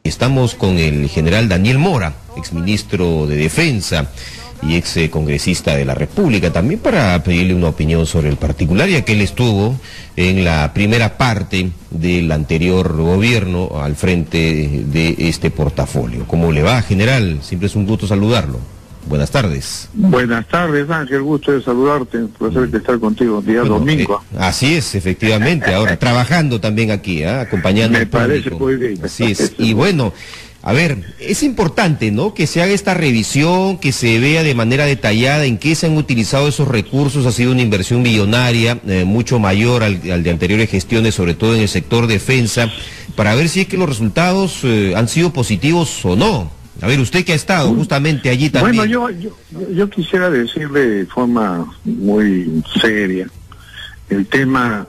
Estamos con el general Daniel Mora, exministro de Defensa y ex congresista de la República, también para pedirle una opinión sobre el particular, ya que él estuvo en la primera parte del anterior gobierno al frente de este portafolio. ¿Cómo le va, general? Siempre es un gusto saludarlo. Buenas tardes. Buenas tardes, Ángel, gusto de saludarte, un placer de estar contigo, día domingo. Así es, efectivamente, ahora trabajando también aquí, acompañando al público. Me parece muy bien. Así es, y bueno, a ver, es importante, ¿no?, que se haga esta revisión, que se vea de manera detallada en qué se han utilizado esos recursos. Ha sido una inversión millonaria, mucho mayor al de anteriores gestiones, sobre todo en el sector defensa, para ver si es que los resultados han sido positivos o no. A ver, usted que ha estado justamente allí también. Bueno, yo quisiera decirle de forma muy seria, el tema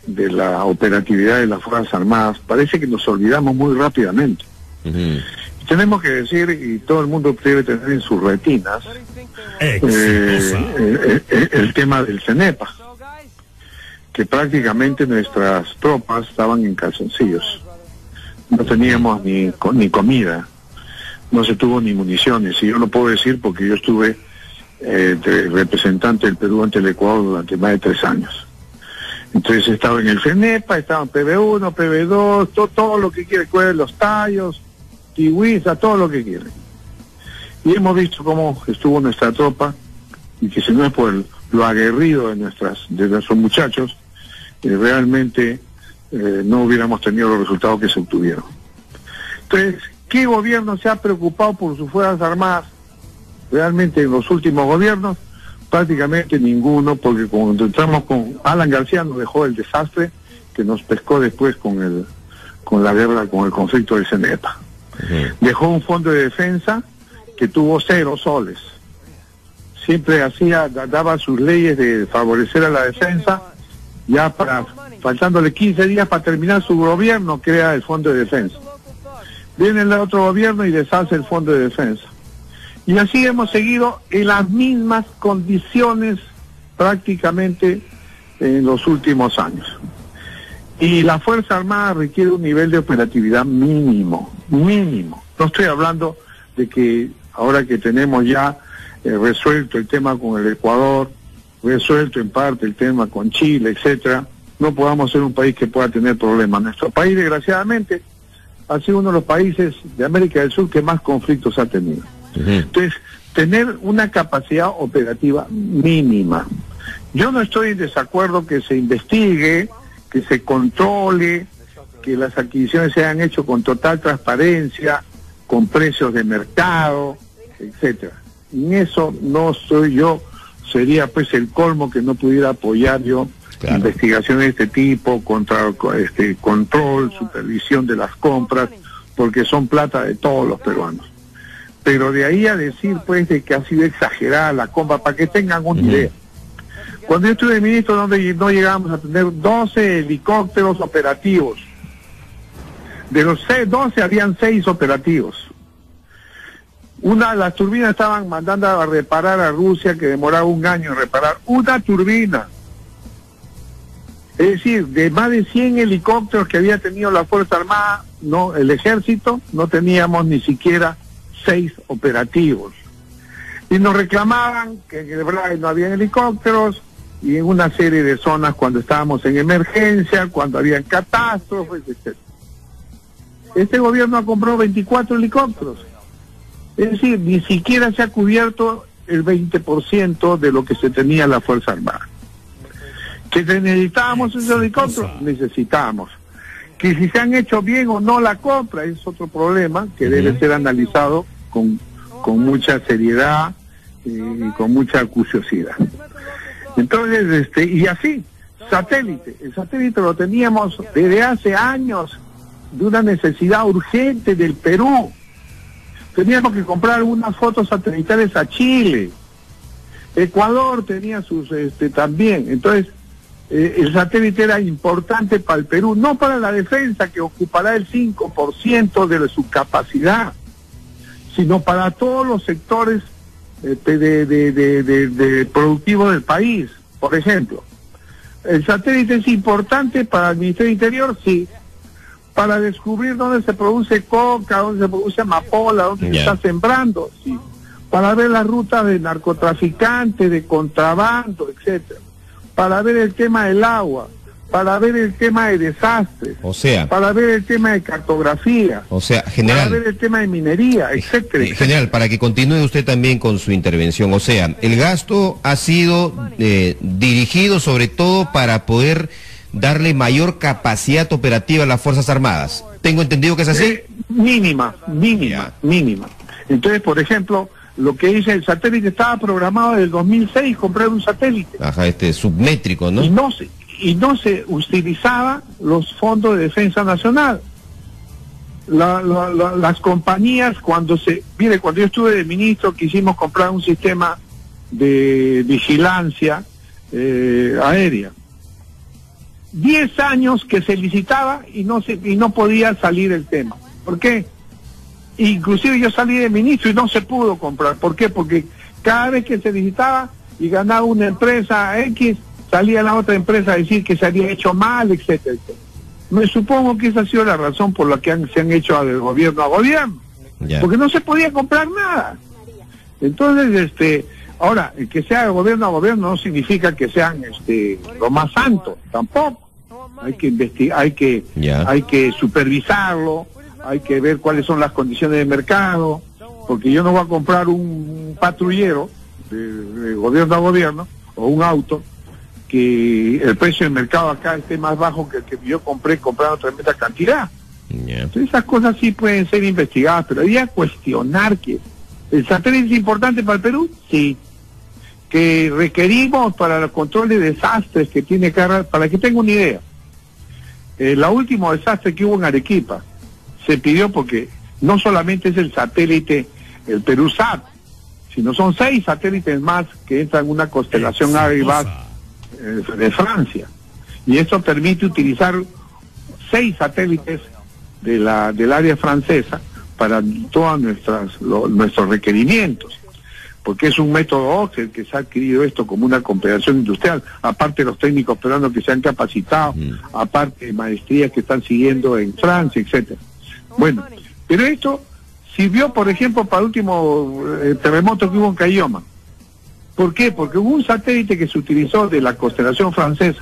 de la operatividad de las Fuerzas Armadas, parece que nos olvidamos muy rápidamente. Tenemos que decir, y todo el mundo debe tener en sus retinas, el tema del CENEPA, que prácticamente nuestras tropas estaban en calzoncillos. No teníamos ni comida. No se tuvo ni municiones, y yo lo puedo decir porque yo estuve de representante del Perú ante el Ecuador durante más de 3 años. Entonces estaba en el CENEPA, estaba en PB1, PB2, todo lo que quiere, los tallos, Tihuiza, todo lo que quiere. Y hemos visto cómo estuvo nuestra tropa, y que si no es por lo aguerrido de nuestros muchachos, realmente no hubiéramos tenido los resultados que se obtuvieron. Entonces, ¿qué gobierno se ha preocupado por sus Fuerzas Armadas? Realmente en los últimos gobiernos, prácticamente ninguno, porque cuando entramos con Alan García nos dejó el desastre que nos pescó después con la guerra, con el conflicto del CENEPA. Dejó un fondo de defensa que tuvo 0 soles. Siempre daba sus leyes de favorecer a la defensa, ya faltándole 15 días para terminar su gobierno, crea el fondo de defensa. Viene el otro gobierno y deshace el fondo de defensa. Y así hemos seguido en las mismas condiciones prácticamente en los últimos años. Y la Fuerza Armada requiere un nivel de operatividad mínimo. No estoy hablando de que ahora que tenemos ya resuelto el tema con el Ecuador, resuelto en parte el tema con Chile, etcétera, no podamos ser un país que pueda tener problemas. Nuestro país, desgraciadamente, ha sido uno de los países de América del Sur que más conflictos ha tenido. Entonces, tener una capacidad operativa mínima. Yo no estoy en desacuerdo que se investigue, que se controle, que las adquisiciones se hayan hecho con total transparencia, con precios de mercado, etcétera. En eso no soy yo, sería pues el colmo que no pudiera apoyar yo. Claro. Investigaciones de este tipo, control, supervisión de las compras, porque son plata de todos los peruanos. Pero de ahí a decir pues de que ha sido exagerada la compra, para que tengan una idea. Cuando yo estuve ministro, donde no llegábamos a tener 12 helicópteros operativos. De los 12 habían 6 operativos. Las turbinas estaban mandando a reparar a Rusia, que demoraba 1 año en reparar una turbina. Es decir, de más de 100 helicópteros que había tenido la Fuerza Armada, el Ejército, no teníamos ni siquiera 6 operativos. Y nos reclamaban que de verdad no había helicópteros, y en una serie de zonas cuando estábamos en emergencia, cuando había catástrofes, etc. Este gobierno ha comprado 24 helicópteros. Es decir, ni siquiera se ha cubierto el 20% de lo que se tenía la Fuerza Armada. ¿Que necesitábamos esos helicópteros? Necesitábamos. Que si se han hecho bien o no la compra es otro problema que debe ser analizado con mucha seriedad y con mucha acuciosidad. Entonces, y así, el satélite lo teníamos desde hace años, de una necesidad urgente del Perú. Teníamos que comprar algunas fotos satelitales a Chile. Ecuador tenía sus también. Entonces, el satélite era importante para el Perú, no para la defensa, que ocupará el 5% de su capacidad, sino para todos los sectores productivos del país. Por ejemplo, ¿el satélite es importante para el Ministerio del Interior? Sí, para descubrir dónde se produce coca, dónde se produce amapola, dónde se está sembrando, ¿sí? Para ver las rutas de narcotraficantes, de contrabando, etcétera, para ver el tema del agua, para ver el tema de desastres, o sea, para ver el tema de cartografía, o sea, general, para ver el tema de minería, etcétera, etcétera. General, para que continúe usted también con su intervención, o sea, el gasto ha sido dirigido sobre todo para poder darle mayor capacidad operativa a las Fuerzas Armadas. ¿Tengo entendido que es así? Mínima. Entonces, por ejemplo, lo que dice el satélite estaba programado desde el 2006, comprar un satélite. Ajá, submétrico, ¿no? Y no se utilizaba los fondos de defensa nacional. Las compañías, cuando yo estuve de ministro, quisimos comprar un sistema de vigilancia aérea. 10 años que se licitaba y no podía salir el tema. ¿Por qué? Inclusive yo salí de ministro y no se pudo comprar. ¿Por qué? Porque cada vez que se licitaba y ganaba una empresa X, salía la otra empresa a decir que se había hecho mal, etcétera, etcétera. Me supongo que esa ha sido la razón por la que se han hecho de gobierno a gobierno. Porque no se podía comprar nada. Entonces, ahora, que sea de gobierno a gobierno no significa que sean lo más santo, tampoco. Hay que investigar, hay que supervisarlo, hay que ver cuáles son las condiciones de mercado, porque yo no voy a comprar un patrullero de gobierno a gobierno, o un auto, que el precio del mercado acá esté más bajo que el que yo comprando tremenda cantidad. Entonces esas cosas sí pueden ser investigadas, pero había que cuestionar que el satélite es importante para el Perú, sí. Que requerimos para el control de desastres que tiene para que tenga una idea. El último desastre que hubo en Arequipa se pidió porque no solamente es el satélite, el PeruSat, sino son 6 satélites más que entran en una constelación Airbus de Francia. Y eso permite utilizar 6 satélites del área francesa para todos nuestros requerimientos, porque es un método óseo que se ha adquirido esto como una cooperación industrial, aparte de los técnicos peruanos que se han capacitado, aparte de maestrías que están siguiendo en Francia, etcétera. Bueno, pero esto sirvió, por ejemplo, para el último terremoto que hubo en Cayoma. ¿Por qué? Porque hubo un satélite que se utilizó de la constelación francesa,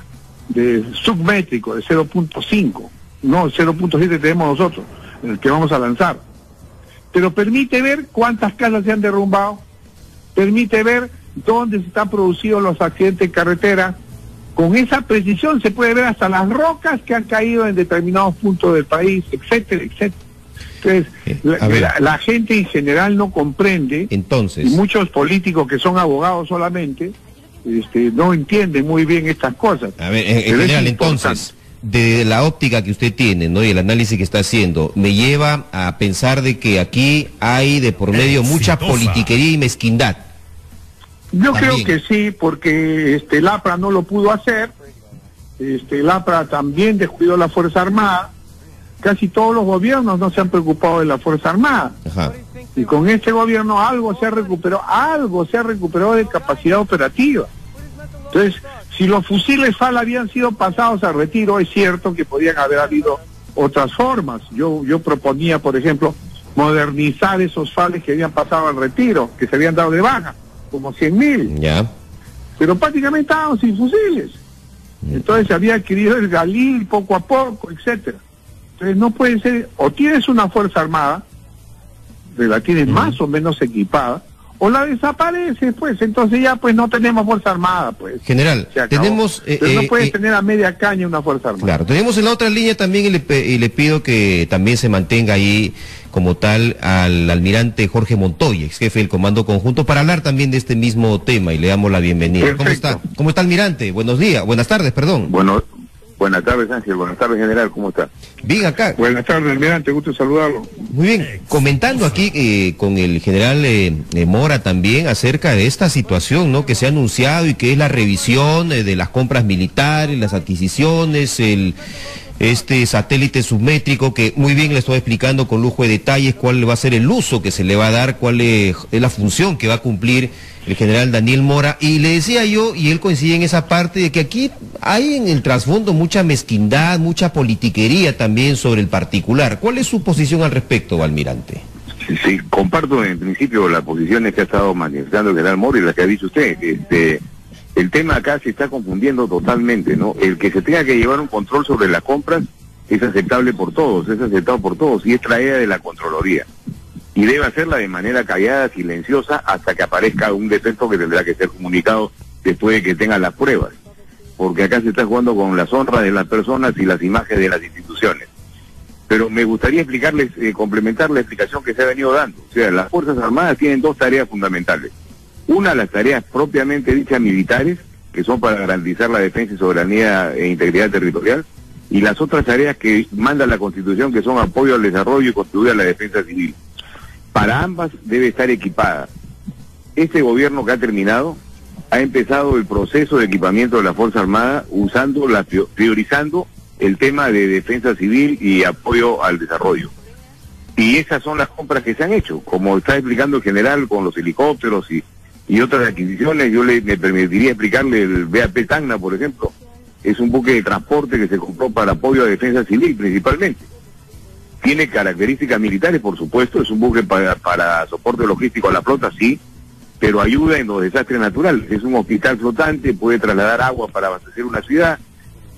de submétrico, de 0.5, no 0.7 tenemos nosotros, el que vamos a lanzar. Pero permite ver cuántas casas se han derrumbado, permite ver dónde se están producidos los accidentes en carretera. Con esa precisión se puede ver hasta las rocas que han caído en determinados puntos del país, etcétera, etcétera. Entonces, la gente en general no comprende. Entonces, y muchos políticos que son abogados solamente, no entienden muy bien estas cosas. A ver, en general, entonces, de la óptica que usted tiene, ¿no? Y el análisis que está haciendo, me lleva a pensar de que aquí hay de por medio mucha politiquería y mezquindad. Yo creo que sí, porque el APRA no lo pudo hacer, el APRA también descuidó la Fuerza Armada, casi todos los gobiernos no se han preocupado de la Fuerza Armada. Ajá. Y con este gobierno algo se ha recuperado de capacidad operativa. Entonces, si los fusiles FAL habían sido pasados a retiro, es cierto que podían haber habido otras formas. Yo proponía, por ejemplo, modernizar esos FALes que habían pasado al retiro, que se habían dado de baja, como 100.000. Ya. Pero prácticamente estábamos sin fusiles. Entonces se había adquirido el Galil poco a poco, etcétera. Entonces no puede ser, o tienes una Fuerza Armada, la tienes más o menos equipada, o la desaparece, pues, entonces ya pues no tenemos Fuerza Armada, pues. General, tenemos... Pero no puedes tener a media caña una Fuerza Armada. Claro, tenemos en la otra línea también y le pido que también se mantenga ahí como tal al almirante Jorge Montoya, ex jefe del Comando Conjunto, para hablar también de este mismo tema y le damos la bienvenida. Perfecto. ¿Cómo está, almirante? Buenos días, buenas tardes, perdón. Bueno, buenas tardes, Ángel, buenas tardes, general, ¿cómo está? Bien, acá. Buenas tardes, almirante, gusto saludarlo. Muy bien, comentando aquí con el general Mora también acerca de esta situación, ¿no?, que se ha anunciado y que es la revisión de las compras militares, las adquisiciones, este satélite submétrico que muy bien le estoy explicando con lujo de detalles cuál va a ser el uso que se le va a dar, cuál es la función que va a cumplir el general Daniel Mora. Y le decía yo, y él coincide en esa parte, de que aquí hay en el trasfondo mucha mezquindad, mucha politiquería también sobre el particular. ¿Cuál es su posición al respecto, almirante? Sí, comparto en principio las posiciones que ha estado manifestando el general Mora y las que ha dicho usted. El tema acá se está confundiendo totalmente, ¿no? El que se tenga que llevar un control sobre las compras es aceptable por todos, es aceptado por todos, y es tarea de la Contraloría. Y debe hacerla de manera callada, silenciosa, hasta que aparezca un defecto que tendrá que ser comunicado después de que tenga las pruebas. Porque acá se está jugando con las honras de las personas y las imágenes de las instituciones. Pero me gustaría explicarles, complementar la explicación que se ha venido dando. O sea, las Fuerzas Armadas tienen dos tareas fundamentales. Una, las tareas propiamente dichas militares, que son para garantizar la defensa y soberanía e integridad territorial, y las otras tareas que manda la Constitución, que son apoyo al desarrollo y contribuir a la defensa civil. Para ambas debe estar equipada. Este gobierno que ha terminado ha empezado el proceso de equipamiento de la Fuerza Armada priorizando el tema de defensa civil y apoyo al desarrollo. Y esas son las compras que se han hecho, como está explicando el general con los helicópteros y otras adquisiciones. Yo me permitiría explicarle el BAP Tacna, por ejemplo. Es un buque de transporte que se compró para apoyo a defensa civil principalmente. Tiene características militares, por supuesto, es un buque para soporte logístico a la flota, sí, pero ayuda en los desastres naturales. Es un hospital flotante, puede trasladar agua para abastecer una ciudad,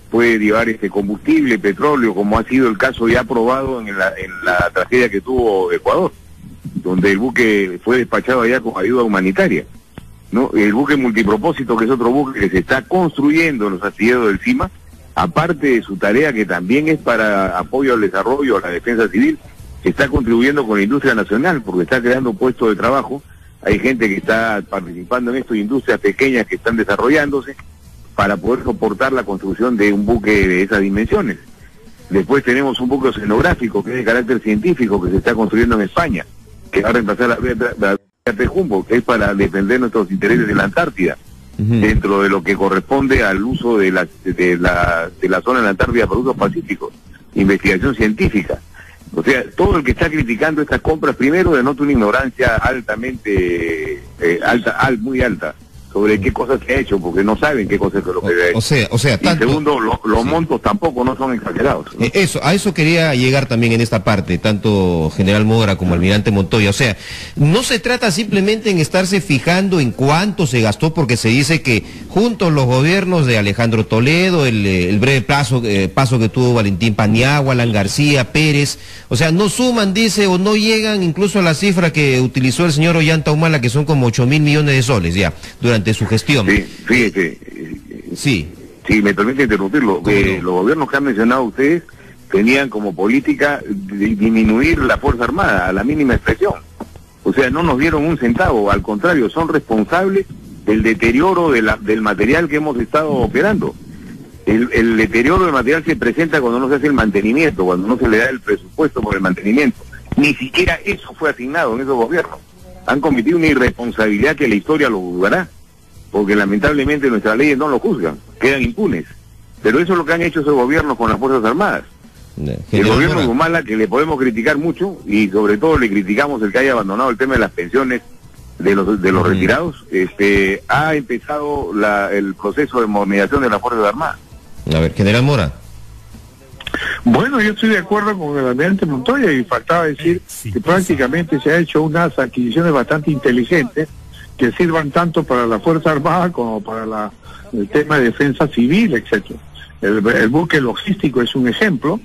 puede llevar combustible, petróleo, como ha sido el caso ya probado en la tragedia que tuvo Ecuador, donde el buque fue despachado allá con ayuda humanitaria, ¿no? El buque multipropósito, que es otro buque que se está construyendo en los astilleros del CIMA, aparte de su tarea que también es para apoyo al desarrollo, a la defensa civil, está contribuyendo con la industria nacional, porque está creando puestos de trabajo. Hay gente que está participando en esto, industrias pequeñas que están desarrollándose para poder soportar la construcción de un buque de esas dimensiones. Después tenemos un buque oceanográfico que es de carácter científico, que se está construyendo en España, que va a reemplazar la Humboldt, que es para defender nuestros intereses de la Antártida, dentro de lo que corresponde al uso de la zona de la Antártida para usos pacíficos, investigación científica. O sea, todo el que está criticando estas compras, primero denota una ignorancia muy alta, sobre qué cosas se ha hecho, porque no saben qué cosas es lo que se ha hecho. O sea, tanto, y segundo, los montos tampoco no son exagerados, ¿no? A eso quería llegar también en esta parte, tanto general Mora como almirante Montoya. O sea, no se trata simplemente en estarse fijando en cuánto se gastó, porque se dice que juntos los gobiernos de Alejandro Toledo, el breve paso que tuvo Valentín Paniagua, Alan García, Pérez, o sea, no suman, dice, o no llegan incluso a la cifra que utilizó el señor Ollanta Humala, que son como 8.000 millones de soles ya, durante su gestión. Sí, fíjese. Sí. Sí, me permite interrumpirlo. Los gobiernos que han mencionado ustedes tenían como política disminuir la Fuerza Armada a la mínima expresión. O sea, no nos dieron un centavo, al contrario, son responsables del deterioro del material que hemos estado operando. El deterioro del material se presenta cuando no se hace el mantenimiento, cuando no se le da el presupuesto por el mantenimiento. Ni siquiera eso fue asignado en esos gobiernos. Han cometido una irresponsabilidad que la historia lo juzgará, porque lamentablemente nuestras leyes no lo juzgan, quedan impunes. Pero eso es lo que han hecho esos gobiernos con las Fuerzas Armadas. El gobierno de Humala, que le podemos criticar mucho, y sobre todo le criticamos el que haya abandonado el tema de las pensiones de los retirados, ha empezado el proceso de modernización de las Fuerzas Armadas. A ver, general Mora. Bueno, yo estoy de acuerdo con el almirante Montoya, y faltaba decir que prácticamente se ha hecho unas adquisiciones bastante inteligentes que sirvan tanto para la Fuerza Armada como para el tema de defensa civil, etcétera. El buque logístico es un ejemplo.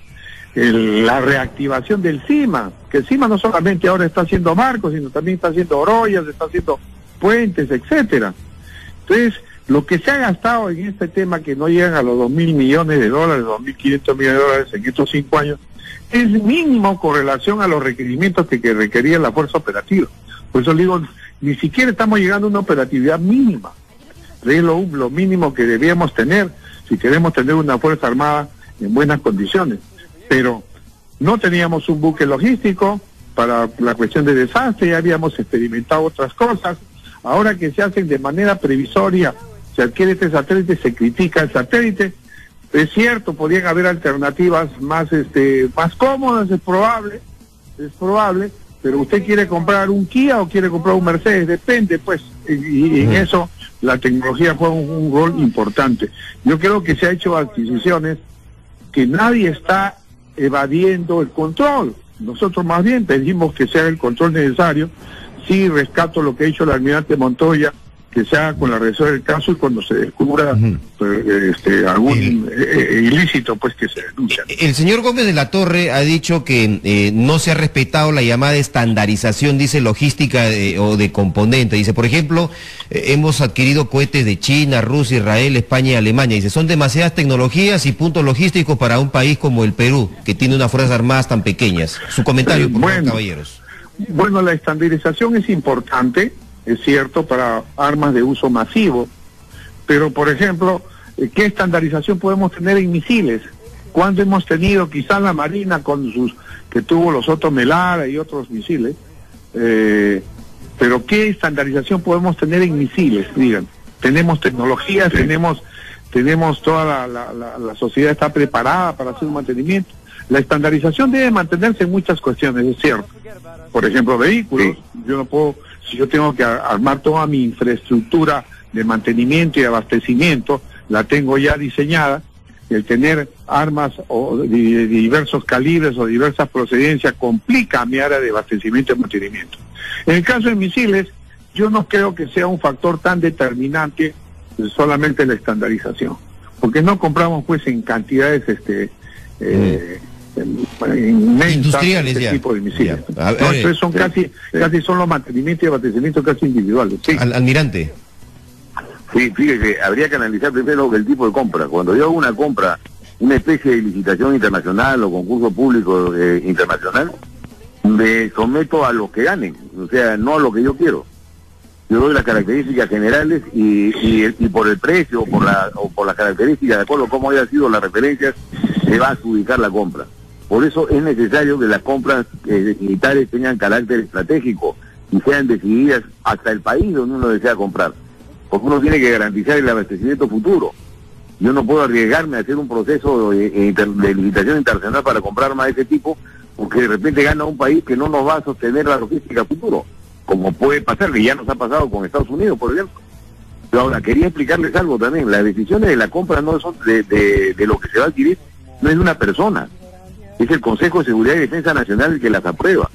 La reactivación del CIMA, que el CIMA no solamente ahora está haciendo barcos, sino también está haciendo orollas, está haciendo puentes, etcétera. Entonces, lo que se ha gastado en este tema, que no llegan a los 2.000 millones de dólares, 2.500 millones de dólares en estos 5 años, es mínimo con relación a los requerimientos que requería la fuerza operativa. Por eso digo, ni siquiera estamos llegando a una operatividad mínima. Es lo mínimo que debíamos tener si queremos tener una Fuerza Armada en buenas condiciones. Pero no teníamos un buque logístico para la cuestión de desastre, ya habíamos experimentado otras cosas. Ahora que se hacen de manera previsoria, se adquiere este satélite, se critica el satélite, Es cierto, podrían haber alternativas más cómodas, es probable, pero usted quiere comprar un Kia o quiere comprar un Mercedes, depende pues, y en eso la tecnología juega un rol importante. Yo creo que se ha hecho adquisiciones que nadie está evadiendo el control. Nosotros más bien pedimos que sea el control necesario. Sí rescato lo que ha hecho el almirante Montoya, que se haga con la resolución del caso y cuando se descubra algún ilícito, pues que se denuncia. El señor Gómez de la Torre ha dicho que no se ha respetado la llamada estandarización, dice, logística o de componentes. Dice, por ejemplo, hemos adquirido cohetes de China, Rusia, Israel, España y Alemania. Dice, son demasiadas tecnologías y puntos logísticos para un país como el Perú, que tiene unas fuerzas armadas tan pequeñas. Su comentario, por favor, caballeros. Bueno, la estandarización es importante, es cierto, para armas de uso masivo, pero por ejemplo, ¿qué estandarización podemos tener en misiles? ¿Cuándo hemos tenido quizás la Marina con que tuvo los Otto Melara y otros misiles? Pero ¿qué estandarización podemos tener en misiles? Digan, tenemos tecnologías, tenemos toda la sociedad está preparada para hacer un mantenimiento. La estandarización debe mantenerse en muchas cuestiones, es cierto. Por ejemplo, vehículos, yo no puedo, si yo tengo que armar toda mi infraestructura de mantenimiento y abastecimiento, la tengo ya diseñada. El tener armas de diversos calibres o diversas procedencias complica mi área de abastecimiento y mantenimiento. En el caso de misiles, yo no creo que sea un factor tan determinante solamente la estandarización, porque no compramos pues en cantidades industriales este ya. tipo de misiles. Ya. Entonces son casi son los mantenimientos y abastecimientos casi individuales. Sí. Almirante. Sí, fíjese, habría que analizar primero el tipo de compra. Cuando yo hago una compra, una especie de licitación internacional o concurso público internacional, me someto a lo que ganen, o sea, no a lo que yo quiero. Yo doy las características generales y por el precio o por las características, de acuerdo a cómo hayan sido las referencias, se va a adjudicar la compra. Por eso es necesario que las compras militares tengan carácter estratégico y sean decididas hasta el país donde uno desea comprar. Porque uno tiene que garantizar el abastecimiento futuro. Yo no puedo arriesgarme a hacer un proceso de licitación internacional para comprar armas de ese tipo, porque de repente gana un país que no nos va a sostener la logística futuro, como puede pasar, que ya nos ha pasado con Estados Unidos, por ejemplo. Pero ahora, quería explicarles algo también. Las decisiones de la compra no son de lo que se va a adquirir, no es de una persona. Es el Consejo de Seguridad y Defensa Nacional el que las aprueba.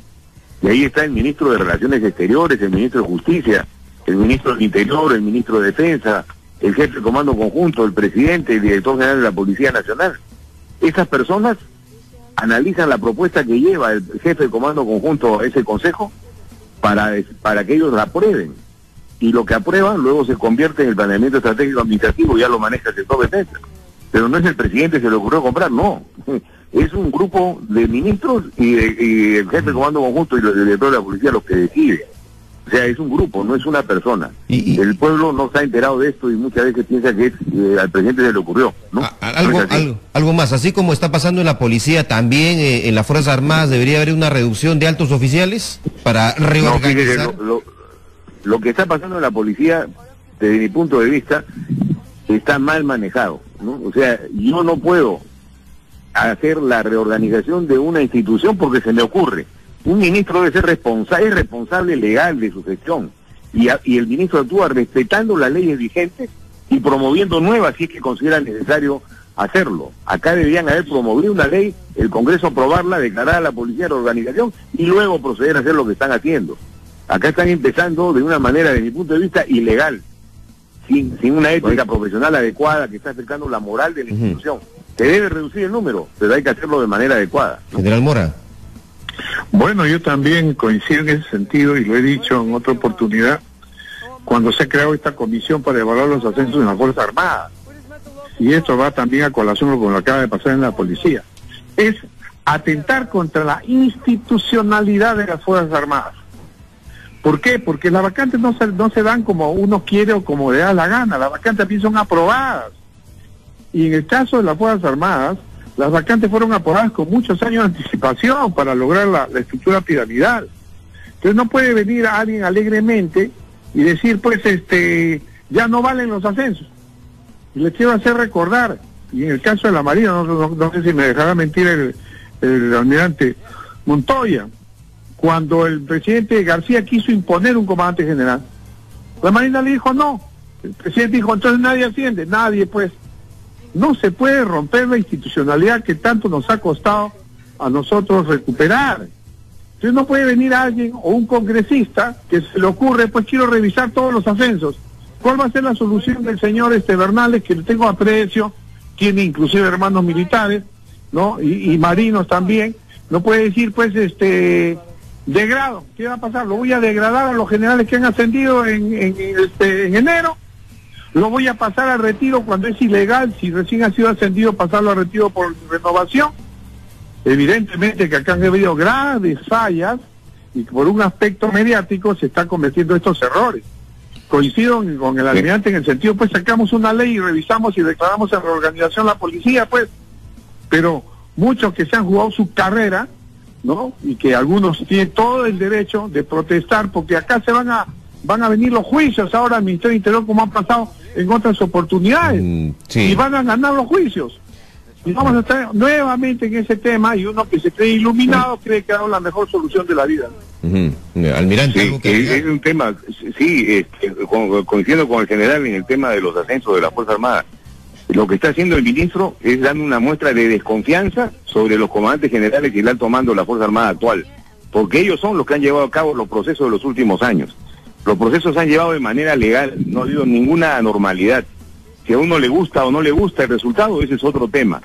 Y ahí está el ministro de Relaciones Exteriores, el ministro de Justicia, el ministro del Interior, el ministro de Defensa, el jefe de Comando Conjunto, el presidente, el director general de la Policía Nacional. Esas personas analizan la propuesta que lleva el jefe de Comando Conjunto a ese consejo para que ellos la aprueben. Y lo que aprueban luego se convierte en el planeamiento estratégico administrativo, ya lo maneja el sector defensa. Pero no es el presidente que se le ocurrió comprar, no. Es un grupo de ministros y el jefe de Comando Conjunto y el director de la Policía los que deciden. O sea, es un grupo, no es una persona. El pueblo no está enterado de esto y muchas veces piensa que al presidente se le ocurrió, ¿no? Algo más, así como está pasando en la policía, también en las Fuerzas Armadas debería haber una reducción de altos oficiales para reorganizar. No, lo que está pasando en la policía, desde mi punto de vista, está mal manejado, ¿no? O sea, yo no puedo hacer la reorganización de una institución porque se me ocurre. Un ministro debe ser responsable legal de su gestión y el ministro actúa respetando las leyes vigentes y promoviendo nuevas si es que considera necesario hacerlo. Acá deberían haber promovido una ley, el Congreso aprobarla, declarar a la policía de organización y luego proceder a hacer lo que están haciendo. Acá están empezando de una manera, desde mi punto de vista, ilegal, sin una ética profesional adecuada que está acercando la moral de la institución. Se debe reducir el número, pero hay que hacerlo de manera adecuada, ¿no? General Mora. Bueno, yo también coincido en ese sentido y lo he dicho en otra oportunidad cuando se ha creado esta comisión para evaluar los ascensos en las Fuerzas Armadas. Y esto va también a colación con lo que acaba de pasar en la policía. Es atentar contra la institucionalidad de las Fuerzas Armadas. ¿Por qué? Porque las vacantes no se dan como uno quiere o como le da la gana. Las vacantes también son aprobadas. Y en el caso de las Fuerzas Armadas, las vacantes fueron aprobadas con muchos años de anticipación para lograr la estructura piramidal. Entonces no puede venir a alguien alegremente y decir, pues, ya no valen los ascensos. Y les quiero hacer recordar y en el caso de la Marina, no sé si me dejará mentir el almirante Montoya, cuando el presidente García quiso imponer un comandante general, la Marina le dijo no. El presidente dijo, entonces nadie asciende, nadie pues. No se puede romper la institucionalidad que tanto nos ha costado a nosotros recuperar. Entonces no puede venir alguien o un congresista que se le ocurre, pues quiero revisar todos los ascensos. ¿Cuál va a ser la solución del señor Bernales, que le tengo aprecio, tiene inclusive hermanos militares, ¿no? Y marinos también. No puede decir, pues, degrado. ¿Qué va a pasar? Lo voy a degradar a los generales que han ascendido en enero. Lo voy a pasar al retiro cuando es ilegal, si recién ha sido ascendido, pasarlo al retiro por renovación. Evidentemente que acá han habido graves fallas y por un aspecto mediático se están cometiendo estos errores. Coincido con el almirante en el sentido, pues sacamos una ley y revisamos y declaramos en reorganización la policía, pues, pero muchos que se han jugado su carrera, ¿no? Y que algunos tienen todo el derecho de protestar, porque acá van a venir los juicios ahora al Ministerio del Interior, como han pasado en otras oportunidades, sí. Y van a ganar los juicios. Y vamos a estar nuevamente en ese tema, y uno que se cree iluminado cree que ha dado la mejor solución de la vida. Almirante, sí, ¿algo que es un tema, sí, coincido con el general en el tema de los ascensos de la Fuerza Armada. Lo que está haciendo el ministro es dando una muestra de desconfianza sobre los comandantes generales y el alto mando de la Fuerza Armada actual, porque ellos son los que han llevado a cabo los procesos de los últimos años. Los procesos se han llevado de manera legal, no ha habido ninguna anormalidad. Si a uno le gusta o no le gusta el resultado, ese es otro tema.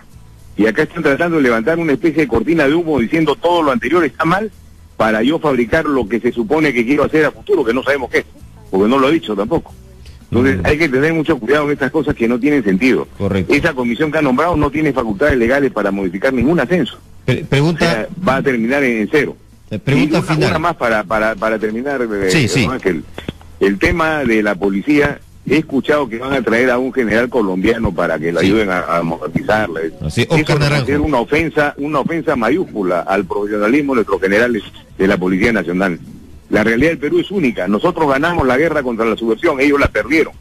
Y acá están tratando de levantar una especie de cortina de humo diciendo todo lo anterior está mal para yo fabricar lo que se supone que quiero hacer a futuro, que no sabemos qué es, porque no lo he dicho tampoco. Entonces hay que tener mucho cuidado en estas cosas que no tienen sentido. Correcto. Esa comisión que ha nombrado no tiene facultades legales para modificar ningún ascenso. Pregunta, o sea, va a terminar en cero. Pregunta y final. Una más para terminar, Sí. Ángel. El tema de la policía, he escuchado que van a traer a un general colombiano para que le ayuden a monetizarla. Así, Eso Oscar va a Naranjo. ser una ofensa mayúscula al profesionalismo de nuestros generales de la Policía Nacional. La realidad del Perú es única. Nosotros ganamos la guerra contra la subversión, ellos la perdieron.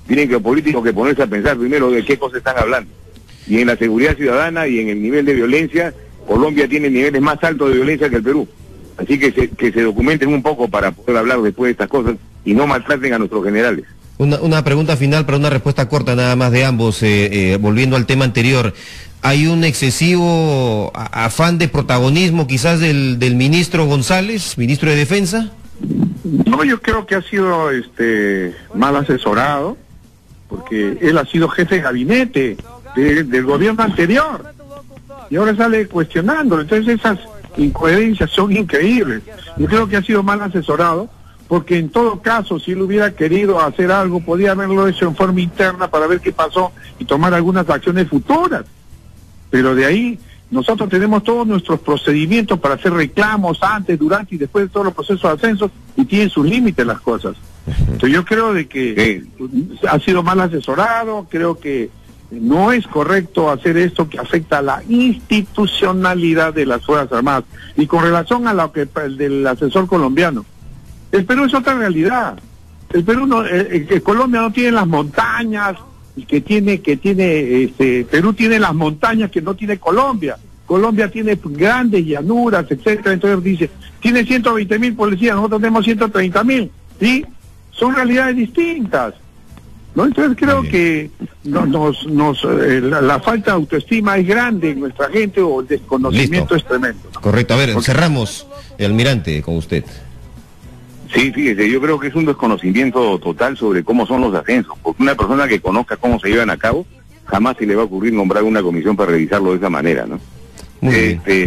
Tienen que los políticos que ponerse a pensar primero de qué cosas están hablando. Y en la seguridad ciudadana y en el nivel de violencia, Colombia tiene niveles más altos de violencia que el Perú. Así que se documenten un poco para poder hablar después de estas cosas y no maltraten a nuestros generales. Una pregunta final para una respuesta corta nada más de ambos, volviendo al tema anterior. ¿Hay un excesivo afán de protagonismo quizás del ministro González, ministro de Defensa? No, yo creo que ha sido mal asesorado, porque él ha sido jefe de gabinete del gobierno anterior y ahora sale cuestionándolo. Entonces esas incoherencias son increíbles. Yo creo que ha sido mal asesorado, porque en todo caso, si él hubiera querido hacer algo, podía haberlo hecho en forma interna para ver qué pasó y tomar algunas acciones futuras. Pero de ahí, nosotros tenemos todos nuestros procedimientos para hacer reclamos antes, durante y después de todos los procesos de ascenso, y tienen sus límites las cosas. Entonces yo creo de que ha sido mal asesorado, creo que no es correcto hacer esto que afecta a la institucionalidad de las Fuerzas Armadas. Y con relación a lo que del asesor colombiano, el Perú es otra realidad. El Perú no, Colombia no tiene las montañas que tiene Perú tiene las montañas que no tiene Colombia. Colombia tiene grandes llanuras, etcétera. Entonces dice, tiene 120.000 policías, nosotros tenemos 130.000, ¿sí? Son realidades distintas, ¿no? Entonces creo que la falta de autoestima es grande en nuestra gente, o el desconocimiento es tremendo, ¿no? Correcto. A ver, cerramos, almirante, con usted. Sí, fíjese, yo creo que es un desconocimiento total sobre cómo son los ascensos, porque una persona que conozca cómo se llevan a cabo, jamás se le va a ocurrir nombrar una comisión para revisarlo de esa manera, ¿no?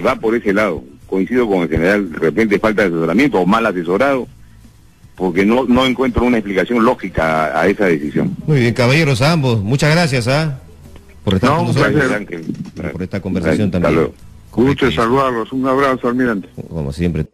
Va por ese lado. Coincido con el general, de repente falta de asesoramiento o mal asesorado, porque no encuentro una explicación lógica a esa decisión. Muy bien, caballeros, a ambos, muchas gracias por estar con nosotros, Ángel. por esta conversación Hasta también. luego. Gusto de saludarlos, un abrazo, almirante. Como siempre.